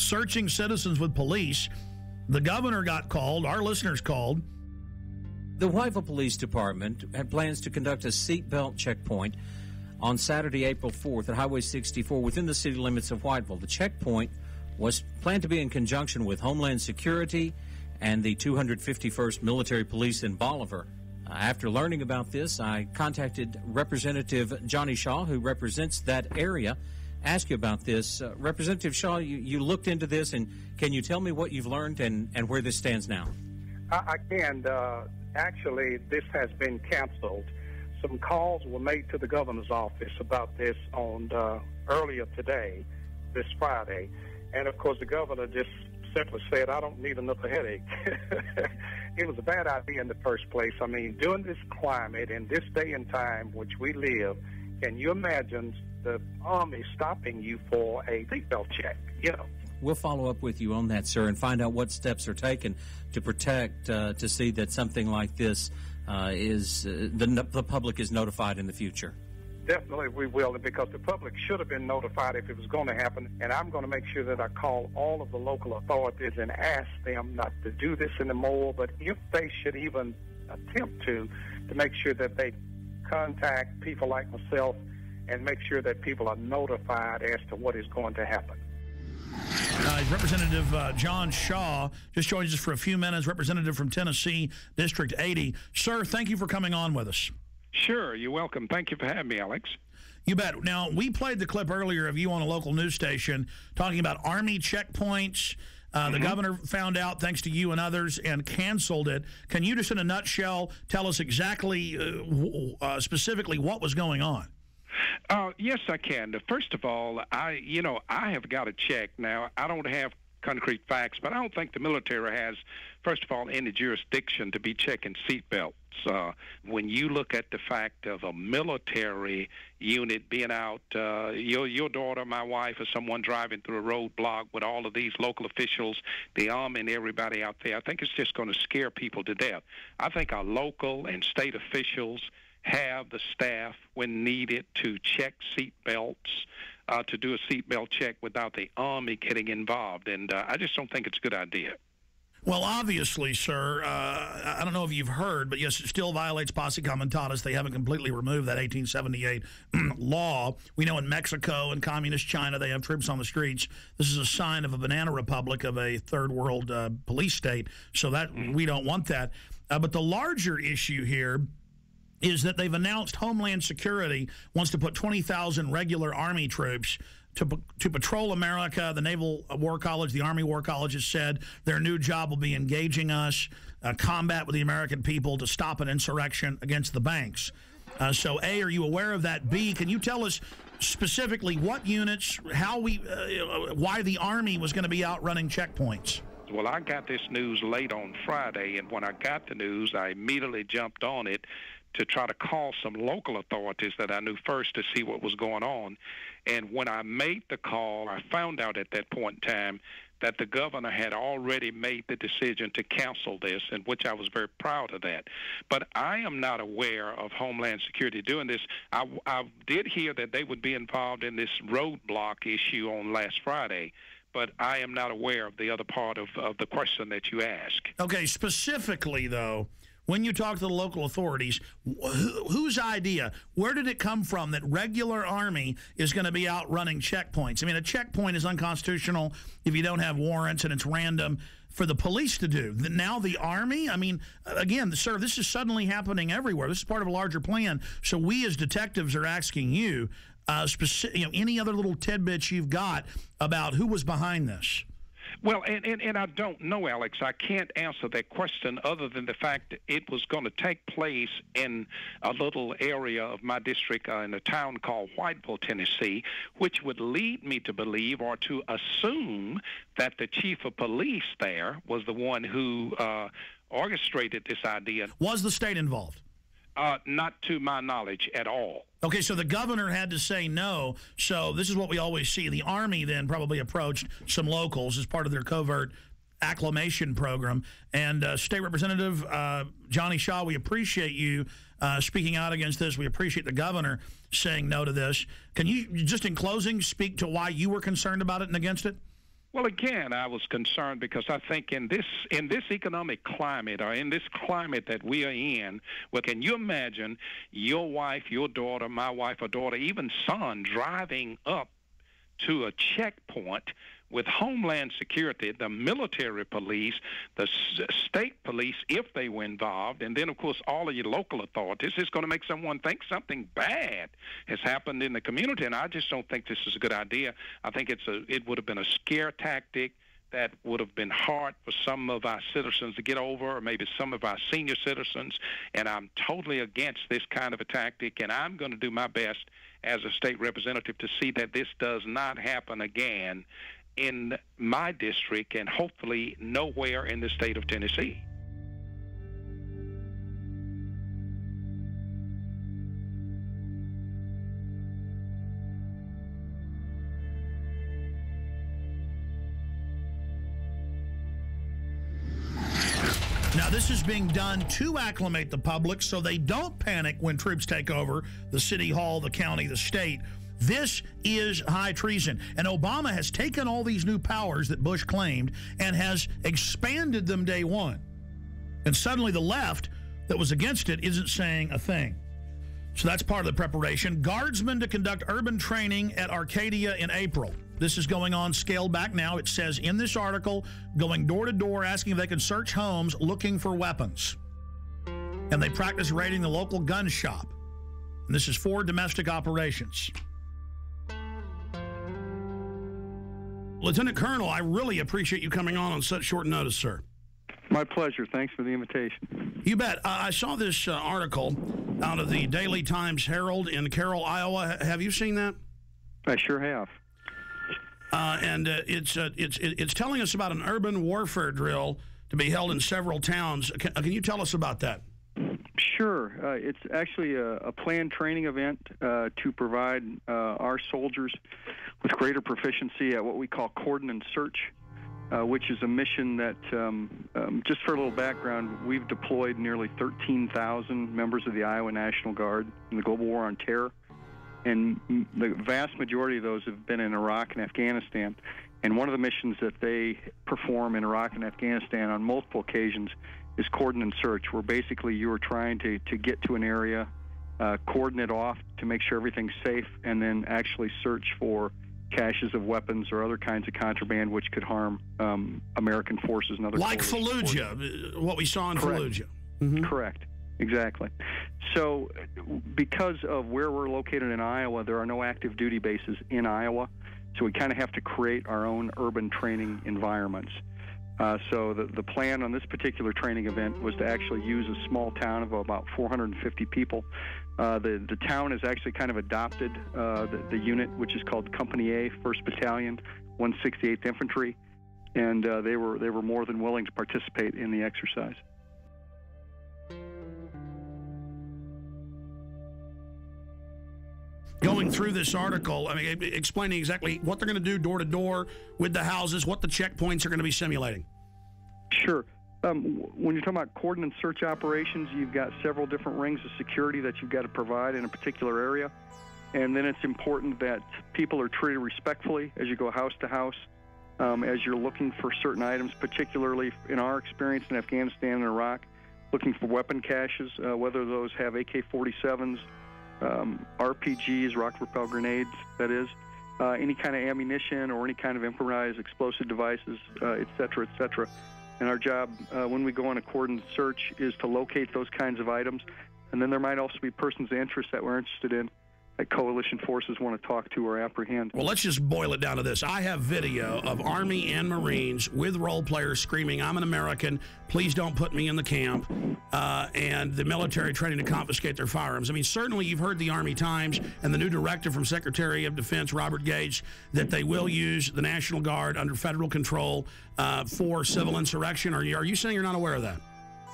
searching citizens with police. The governor got called. Our listeners called. The Whiteville Police Department had plans to conduct a seatbelt checkpoint on Saturday, April 4th at Highway 64 within the city limits of Whiteville. The checkpoint was planned to be in conjunction with Homeland Security and the 251st Military Police in Bolivar. After learning about this, I contacted Representative Johnny Shaw, who represents that area, ask you about this. Representative Shaw, you looked into this, and can you tell me what you've learned and where this stands now? I can. Actually, this has been canceled. Some calls were made to the governor's office about this on earlier today, this Friday, and of course the governor just simply said, I don't need another headache. It was a bad idea in the first place. I mean, during this climate, in this day and time which we live, can you imagine the Army stopping you for a seatbelt check? You know. We'll follow up with you on that, sir, and find out what steps are taken to protect, to see that something like this the public is notified in the future. Definitely we will, because the public should have been notified if it was going to happen, and I'm going to make sure that I call all of the local authorities and ask them not to do this anymore, but if they should even attempt to make sure that they contact people like myself and make sure that people are notified as to what is going to happen. Representative John Shaw just joins us for a few minutes, representative from Tennessee, District 80. Sir, thank you for coming on with us. Sure, you're welcome. Thank you for having me, Alex. You bet. Now, we played the clip earlier of you on a local news station talking about Army checkpoints. The governor found out, thanks to you and others, and canceled it. Can you just in a nutshell tell us exactly, specifically what was going on? Yes, I can. First of all, I have got to check. Now, I don't have concrete facts, but I don't think the military has, first of all, any jurisdiction to be checking seatbelts. When you look at the fact of a military unit being out, your daughter, my wife, or someone driving through a roadblock with all of these local officials, the Army and everybody out there, I think it's just going to scare people to death. I think our local and state officials have the staff when needed to check seat belts, to do a seatbelt check without the Army getting involved. And I just don't think it's a good idea. Well, obviously, sir, I don't know if you've heard, but yes, it still violates Posse Comitatus. They haven't completely removed that 1878 law. We know in Mexico and communist China they have troops on the streets. This is a sign of a banana republic, of a third world police state, so that we don't want that. But the larger issue here is that they've announced Homeland Security wants to put 20,000 regular Army troops to patrol America. The Naval War College, the Army War College has said their new job will be engaging us, combat with the American people to stop an insurrection against the banks. So, A, are you aware of that? B, can you tell us specifically what units, why the Army was going to be out running checkpoints? Well, I got this news late on Friday, and when I got the news, I immediately jumped on it to try to call some local authorities that I knew first to see what was going on. And when I made the call, I found out at that point in time that the governor had already made the decision to cancel this, and which I was very proud of that. But I am not aware of Homeland Security doing this. I did hear that they would be involved in this roadblock issue on last Friday, but I am not aware of the other part of the question that you asked. Okay, specifically, though, when you talk to the local authorities, whose idea, where did it come from that regular Army is going to be out running checkpoints? I mean, a checkpoint is unconstitutional if you don't have warrants and it's random for the police to do. Now the Army? I mean, again, sir, this is suddenly happening everywhere. This is part of a larger plan. So we as detectives are asking you, any other little tidbits you've got about who was behind this? Well, and I don't know, Alex. I can't answer that question other than the fact that it was going to take place in a little area of my district in a town called Whiteville, Tennessee, which would lead me to believe or to assume that the chief of police there was the one who orchestrated this idea. Was the state involved? Not to my knowledge at all. Okay, so the governor had to say no. So this is what we always see. The Army then probably approached some locals as part of their covert acclimation program. And State Representative Johnny Shaw, we appreciate you speaking out against this. We appreciate the governor saying no to this. Can you, just in closing, speak to why you were concerned about it and against it? Well, again, I was concerned because I think in this economic climate, or in this climate that we are in, well, can you imagine your wife, your daughter, my wife or daughter, even son driving up to a checkpoint with Homeland Security, the military police, the state police, if they were involved, and then, of course, all of your local authorities? It's going to make someone think something bad has happened in the community, and I just don't think this is a good idea. I think it would have been a scare tactic that would have been hard for some of our citizens to get over, or maybe some of our senior citizens, and I'm totally against this kind of a tactic, and I'm going to do my best as a state representative to see that this does not happen again in my district, and hopefully nowhere in the state of Tennessee. Now, this is being done to acclimate the public so they don't panic when troops take over the city hall, the county, the state. This is high treason. And Obama has taken all these new powers that Bush claimed and has expanded them day one. And suddenly the left that was against it isn't saying a thing. So that's part of the preparation. Guardsmen to conduct urban training at Arcadia in April. This is going on, scaled back now. It says in this article, going door to door, asking if they can search homes looking for weapons. And they practice raiding the local gun shop. And this is for domestic operations. Lieutenant Colonel, I really appreciate you coming on such short notice, sir. My pleasure. Thanks for the invitation. You bet. I saw this article out of the Daily Times Herald in Carroll, Iowa. Have you seen that? I sure have. And it's telling us about an urban warfare drill to be held in several towns. Can you tell us about that? Sure. It's actually a planned training event to provide our soldiers with greater proficiency at what we call cordon and search, which is a mission that, just for a little background, we've deployed nearly 13,000 members of the Iowa National Guard in the global war on terror. And the vast majority of those have been in Iraq and Afghanistan. And one of the missions that they perform in Iraq and Afghanistan on multiple occasions is cordon and search, where basically you are trying to get to an area, cordon it off to make sure everything's safe, and then actually search for caches of weapons or other kinds of contraband which could harm American forces and other like Fallujah, what we saw in Correct. Fallujah. Mm-hmm. Correct. Exactly. So because of where we're located in Iowa, there are no active duty bases in Iowa, so we kind of have to create our own urban training environments. So the plan on this particular training event was to actually use a small town of about 450 people. The town has actually kind of adopted the unit, which is called Company A, 1st Battalion, 168th Infantry, and they were more than willing to participate in the exercise. Going through this article, I mean, explaining exactly what they're going to do door to door with the houses, what the checkpoints are going to be simulating. Sure. When you're talking about cordon and search operations, you've got several different rings of security that you've got to provide in a particular area. And then it's important that people are treated respectfully as you go house to house, as you're looking for certain items, particularly in our experience in Afghanistan and Iraq, looking for weapon caches, whether those have AK-47s, RPGs, rocket-propelled grenades, that is, any kind of ammunition or any kind of improvised explosive devices, et cetera, et cetera. And our job when we go on a cordon search is to locate those kinds of items. And then there might also be persons of interest that we're interested in that coalition forces want to talk to or apprehend. Well, let's just boil it down to this. I have video of Army and Marines with role players screaming, "I'm an American, please don't put me in the camp," and the military training to confiscate their firearms. I mean, certainly you've heard the Army Times and the new directive from Secretary of Defense Robert Gates that they will use the National Guard under federal control for civil insurrection. Are you saying you're not aware of that?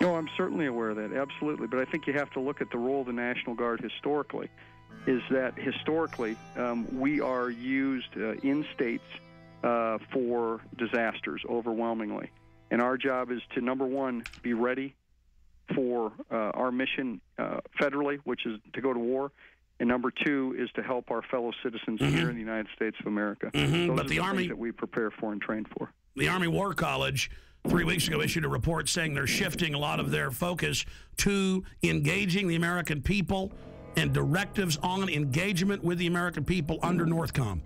No, I'm certainly aware of that, absolutely. But I think you have to look at the role of the National Guard historically. Is that historically we are used in states for disasters overwhelmingly. And our job is to, number one, be ready for our mission federally, which is to go to war, and number two is to help our fellow citizens here in the United States of America. Those But are the Army things that we prepare for and train for. The Army War College 3 weeks ago issued a report saying they're shifting a lot of their focus to engaging the American people and directives on engagement with the American people under NORTHCOM.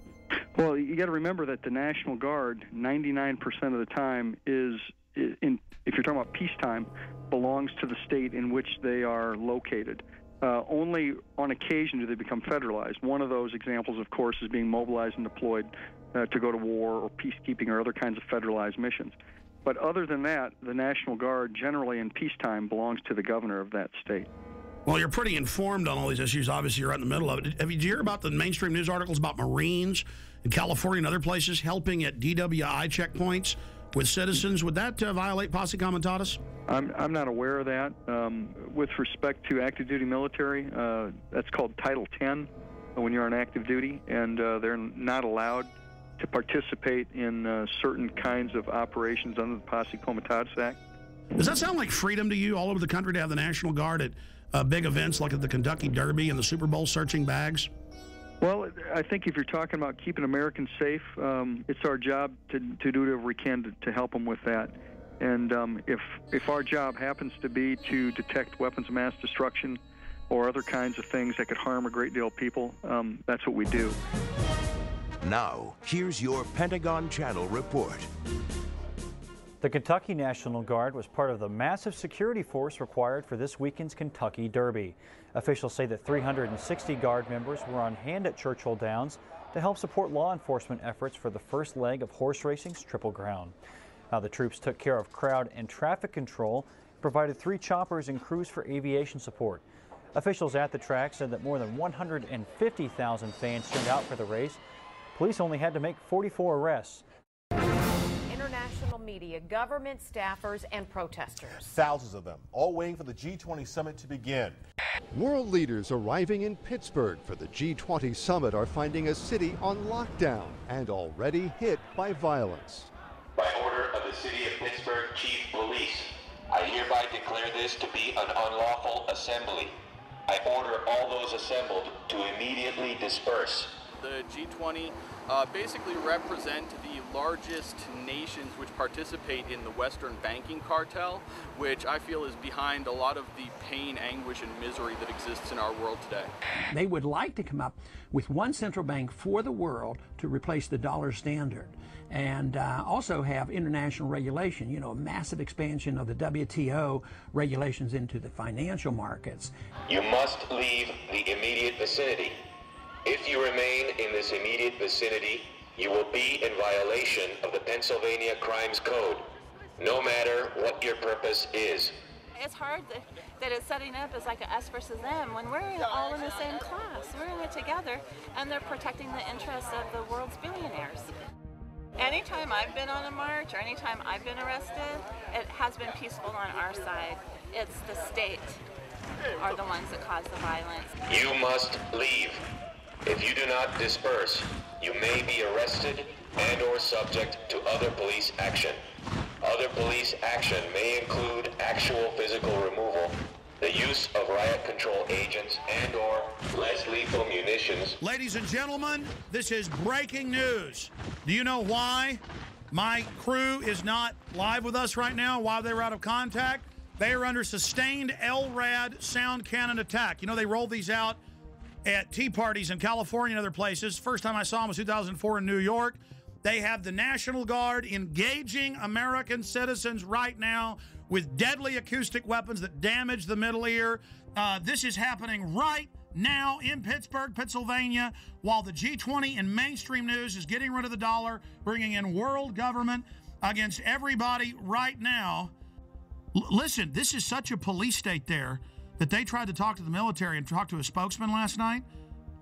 Well, you got to remember that the National Guard, 99% of the time, if you're talking about peacetime, belongs to the state in which they are located. Only on occasion do they become federalized. One of those examples, of course, is being mobilized and deployed to go to war or peacekeeping or other kinds of federalized missions. But other than that, the National Guard generally in peacetime belongs to the governor of that state. Well, you're pretty informed on all these issues. Obviously, you're right in the middle of it. Did you hear about the mainstream news articles about Marines in California and other places helping at DWI checkpoints with citizens? Would that violate Posse Comitatus? I'm not aware of that. With respect to active duty military, that's called Title 10 when you're on active duty, and they're not allowed to participate in certain kinds of operations under the Posse Comitatus Act. Does that sound like freedom to you all over the country to have the National Guard at big events like at the Kentucky Derby and the Super Bowl searching bags? Well, I think if you're talking about keeping Americans safe, it's our job to do whatever we can to help them with that. And if our job happens to be to detect weapons of mass destruction or other kinds of things that could harm a great deal of people, that's what we do. Now, here's your Pentagon Channel report. The Kentucky National Guard was part of the massive security force required for this weekend's Kentucky Derby. Officials say that 360 Guard members were on hand at Churchill Downs to help support law enforcement efforts for the first leg of horse racing's Triple Crown. Now, the troops took care of crowd and traffic control, provided 3 choppers and crews for aviation support. Officials at the track said that more than 150,000 fans turned out for the race. Police only had to make 44 arrests. International media, government staffers, and protesters. Thousands of them, all waiting for the G20 summit to begin. World leaders arriving in Pittsburgh for the G20 summit are finding a city on lockdown and already hit by violence. By order of the City of Pittsburgh Chief Police, I hereby declare this to be an unlawful assembly. I order all those assembled to immediately disperse. The G20 basically represent the largest nations which participate in the Western banking cartel, which I feel is behind a lot of the pain, anguish, and misery that exists in our world today. They would like to come up with one central bank for the world to replace the dollar standard, and also have international regulation, a massive expansion of the WTO regulations into the financial markets. You must leave the immediate vicinity. If you remain in this immediate vicinity, you will be in violation of the Pennsylvania Crimes Code, no matter what your purpose is. It's hard that it's setting up as like a us versus them when we're all in the same class. We're in it together, and they're protecting the interests of the world's billionaires. Anytime I've been on a march or anytime I've been arrested, it has been peaceful on our side. It's the state are the ones that cause the violence. You must leave. If you do not disperse, you may be arrested and or subject to other police action. Other police action may include actual physical removal, the use of riot control agents and or less lethal munitions. Ladies and gentlemen, this is breaking news. Do you know why my crew is not live with us right now, why they were out of contact? They are under sustained LRAD sound cannon attack. They rolled these out at tea parties in California and other places. First time I saw them was 2004 in New York. They have the National Guard engaging American citizens right now with deadly acoustic weapons that damage the middle ear. This is happening right now in Pittsburgh, Pennsylvania, while the G20 in mainstream news is getting rid of the dollar, bringing in world government against everybody right now. Listen, this is such a police state there that they tried to talk to the military and talk to a spokesman last night.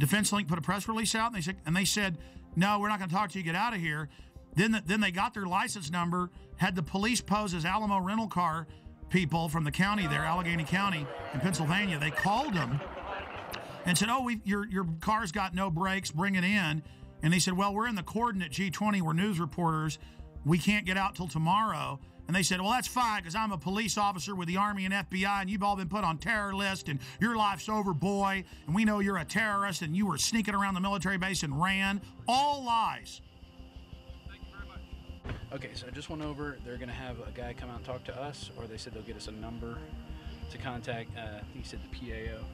Defense Link put a press release out, and they said, no, we're not going to talk to you, get out of here. Then they got their license number, had the police pose as Alamo rental car people from the county there, Allegheny County in Pennsylvania. They called them and said, your car's got no brakes, bring it in. And they said, well, we're in the coordinate G20, we're news reporters. we can't get out till tomorrow. And they said, well, that's fine because I'm a police officer with the Army and FBI and you've all been put on terror list and your life's over, boy. And we know you're a terrorist and you were sneaking around the military base and ran. All lies. Thank you very much. Okay, so I just went over. They're going to have a guy come out and talk to us, or they said they'll get us a number to contact, I think he said the PAO.